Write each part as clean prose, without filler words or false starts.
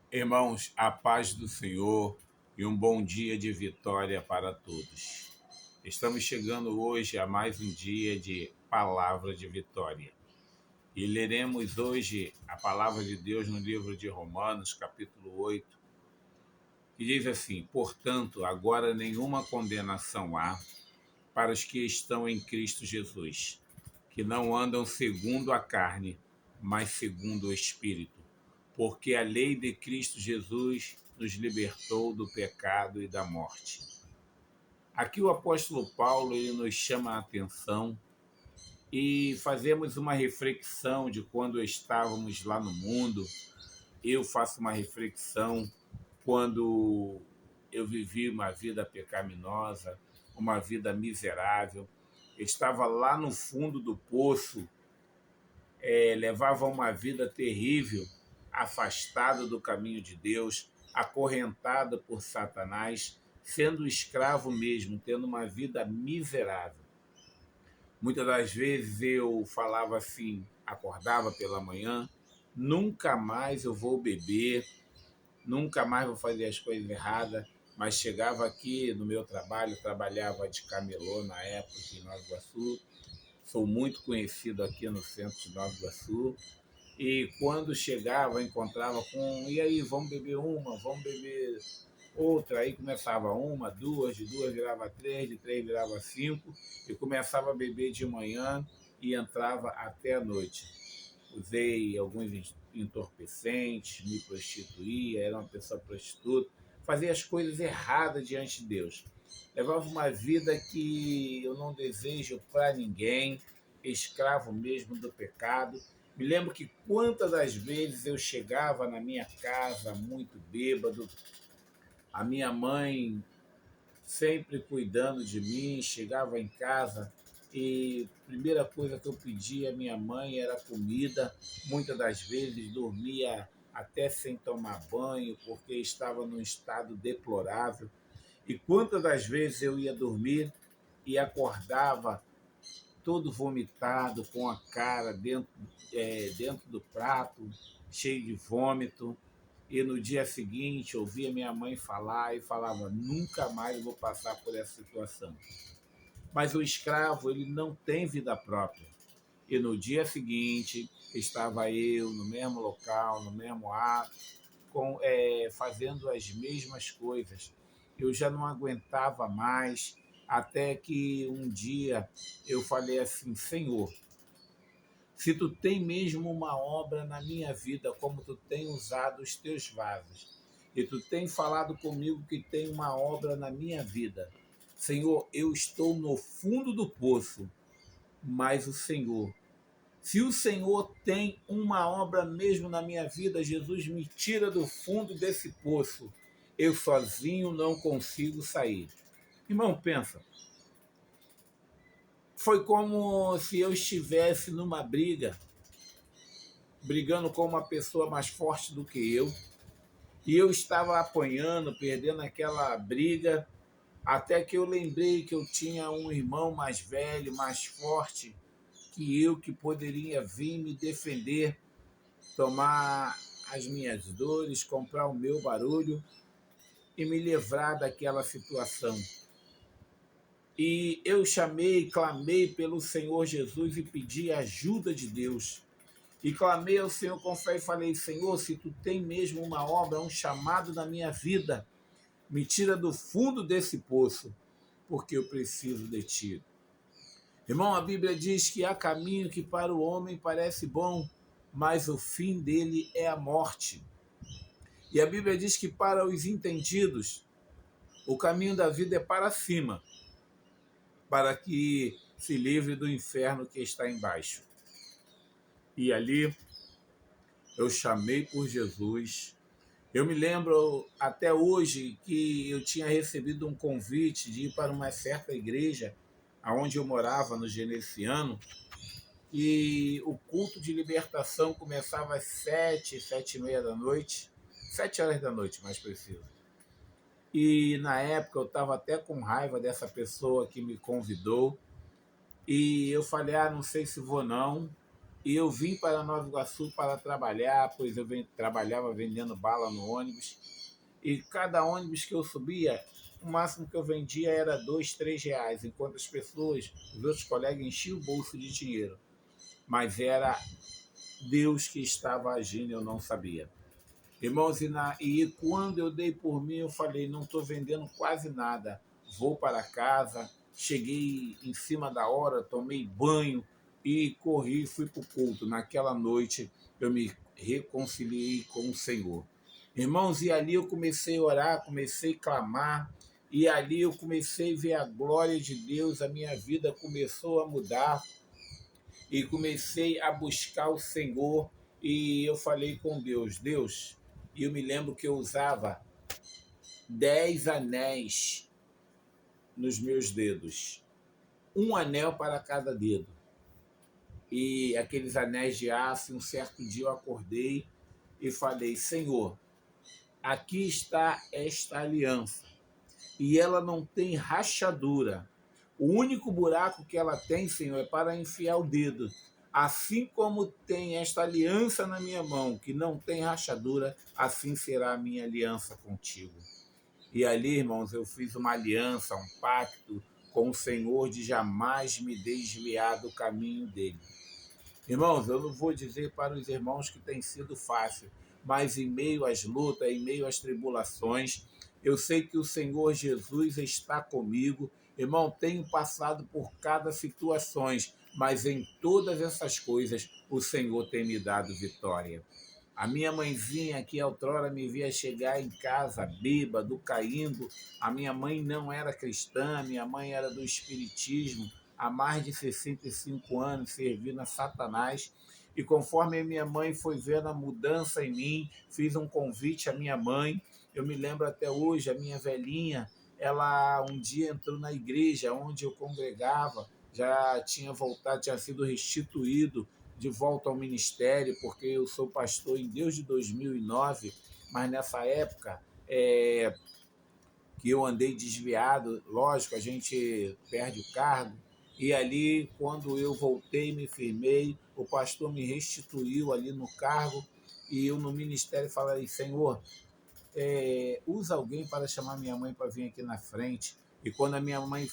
Irmãos, a paz do Senhor e um bom dia de vitória para todos. Estamos chegando hoje a mais um dia de palavra de vitória. E leremos hoje a palavra de Deus no livro de Romanos, capítulo 8, que diz assim: Portanto, agora nenhuma condenação há para os que estão em Cristo Jesus, que não andam segundo a carne, mas segundo o Espírito. Porque a lei de Cristo Jesus nos libertou do pecado e da morte. Aqui o apóstolo Paulo ele nos chama a atenção e fazemos uma reflexão de quando estávamos lá no mundo. Eu faço uma reflexão quando eu vivi uma vida pecaminosa, uma vida miserável. Eu estava lá no fundo do poço, levava uma vida terrível, afastado do caminho de Deus, acorrentado por Satanás, sendo escravo mesmo, tendo uma vida miserável. Muitas das vezes eu falava assim, acordava pela manhã, nunca mais eu vou beber, nunca mais vou fazer as coisas erradas, mas chegava aqui no meu trabalho, trabalhava de camelô na época em Nova Iguaçu, sou muito conhecido aqui no centro de Nova Iguaçu, e quando chegava, encontrava com, e aí, vamos beber uma, vamos beber outra, aí começava uma, duas, de duas virava três, de três virava cinco, e começava a beber de manhã e entrava até a noite. Usei alguns entorpecentes, me prostituía, era uma pessoa prostituta, fazia as coisas erradas diante de Deus. Levava uma vida que eu não desejo para ninguém, escravo mesmo do pecado. Me lembro que quantas das vezes eu chegava na minha casa muito bêbado, a minha mãe sempre cuidando de mim, chegava em casa e a primeira coisa que eu pedia à minha mãe era comida. Muitas das vezes dormia até sem tomar banho, porque estava num estado deplorável. E quantas das vezes eu ia dormir e acordava todo vomitado, com a cara dentro do prato, cheio de vômito. E no dia seguinte ouvia minha mãe falar e falava: nunca mais vou passar por essa situação. Mas o escravo ele não tem vida própria. E no dia seguinte estava eu no mesmo local, no mesmo ato, fazendo as mesmas coisas. Eu já não aguentava mais, até que um dia eu falei assim: Senhor, se tu tem mesmo uma obra na minha vida, como tu tem usado os teus vasos, e tu tem falado comigo que tem uma obra na minha vida, Senhor, eu estou no fundo do poço, mas se o Senhor tem uma obra mesmo na minha vida, Jesus me tira do fundo desse poço. Eu sozinho não consigo sair. Irmão, pensa. Foi como se eu estivesse numa briga, brigando com uma pessoa mais forte do que eu, e eu estava apanhando, perdendo aquela briga, até que eu lembrei que eu tinha um irmão mais velho, mais forte que eu, que poderia vir me defender, tomar as minhas dores, comprar o meu barulho e me livrar daquela situação. E eu chamei, clamei pelo Senhor Jesus e pedi a ajuda de Deus. E clamei ao Senhor com fé e falei: Senhor, se tu tem mesmo uma obra, um chamado na minha vida, me tira do fundo desse poço, porque eu preciso de ti. Irmão, a Bíblia diz que há caminho que para o homem parece bom, mas o fim dele é a morte. E a Bíblia diz que para os entendidos, o caminho da vida é para cima, para que se livre do inferno que está embaixo. E ali eu chamei por Jesus. Eu me lembro até hoje que eu tinha recebido um convite de ir para uma certa igreja onde eu morava, no Genesiano, e o culto de libertação começava às 7, 7h30 da noite, 7 horas da noite, mais preciso. E na época eu estava até com raiva dessa pessoa que me convidou, e eu falei: não sei se vou não. E eu vim para Nova Iguaçu para trabalhar, pois eu trabalhava vendendo bala no ônibus. E cada ônibus que eu subia, o máximo que eu vendia era R$ 2, R$ 3, enquanto as pessoas, os outros colegas, enchiam o bolso de dinheiro. Mas era Deus que estava agindo, eu não sabia. Irmãos, e quando eu dei por mim, eu falei, não estou vendendo quase nada. Vou para casa, cheguei em cima da hora, tomei banho e corri e fui para o culto. Naquela noite eu me reconciliei com o Senhor. Irmãos, e ali eu comecei a orar, comecei a clamar, e ali eu comecei a ver a glória de Deus, a minha vida começou a mudar, e comecei a buscar o Senhor, e eu falei com Deus, Deus, e eu me lembro que eu usava 10 anéis nos meus dedos, um anel para cada dedo, e aqueles anéis de aço. Um certo dia eu acordei e falei, Senhor, aqui está esta aliança, e ela não tem rachadura. O único buraco que ela tem, Senhor, é para enfiar o dedo. Assim como tem esta aliança na minha mão, que não tem rachadura, assim será a minha aliança contigo. E ali, irmãos, eu fiz uma aliança, um pacto com o Senhor de jamais me desviar do caminho dele. Irmãos, eu não vou dizer para os irmãos que tem sido fácil, mas em meio às lutas, em meio às tribulações, eu sei que o Senhor Jesus está comigo. Irmão, tenho passado por cada situação, mas em todas essas coisas o Senhor tem me dado vitória. A minha mãezinha, que outrora me via chegar em casa bêbado, caindo, a minha mãe não era cristã, minha mãe era do espiritismo, há mais de 65 anos servindo a Satanás. E conforme a minha mãe foi vendo a mudança em mim, fiz um convite à minha mãe. Eu me lembro até hoje, a minha velhinha, ela um dia entrou na igreja onde eu congregava, já tinha voltado, tinha sido restituído de volta ao ministério, porque eu sou pastor em Deus de 2009, mas nessa época que eu andei desviado, lógico, a gente perde o cargo, e ali, quando eu voltei, me firmei, o pastor me restituiu ali no cargo, e eu no ministério falei, Senhor, usa alguém para chamar minha mãe para vir aqui na frente. E quando a minha mãe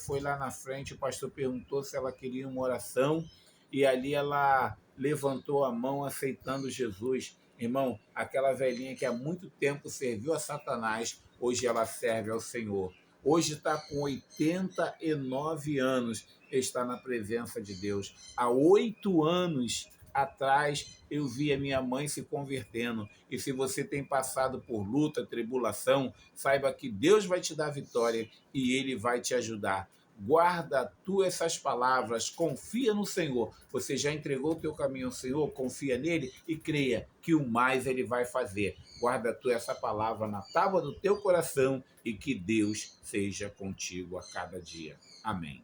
foi lá na frente, o pastor perguntou se ela queria uma oração, e ali ela levantou a mão aceitando Jesus. Irmão, aquela velhinha que há muito tempo serviu a Satanás, hoje ela serve ao Senhor. Hoje está com 89 anos, está na presença de Deus. Há 8 anos atrás eu vi a minha mãe se convertendo. E se você tem passado por luta, tribulação, saiba que Deus vai te dar vitória e Ele vai te ajudar. Guarda tu essas palavras, confia no Senhor. Você já entregou o teu caminho ao Senhor, confia nele e creia que o mais Ele vai fazer. Guarda tu essa palavra na tábua do teu coração e que Deus seja contigo a cada dia. Amém.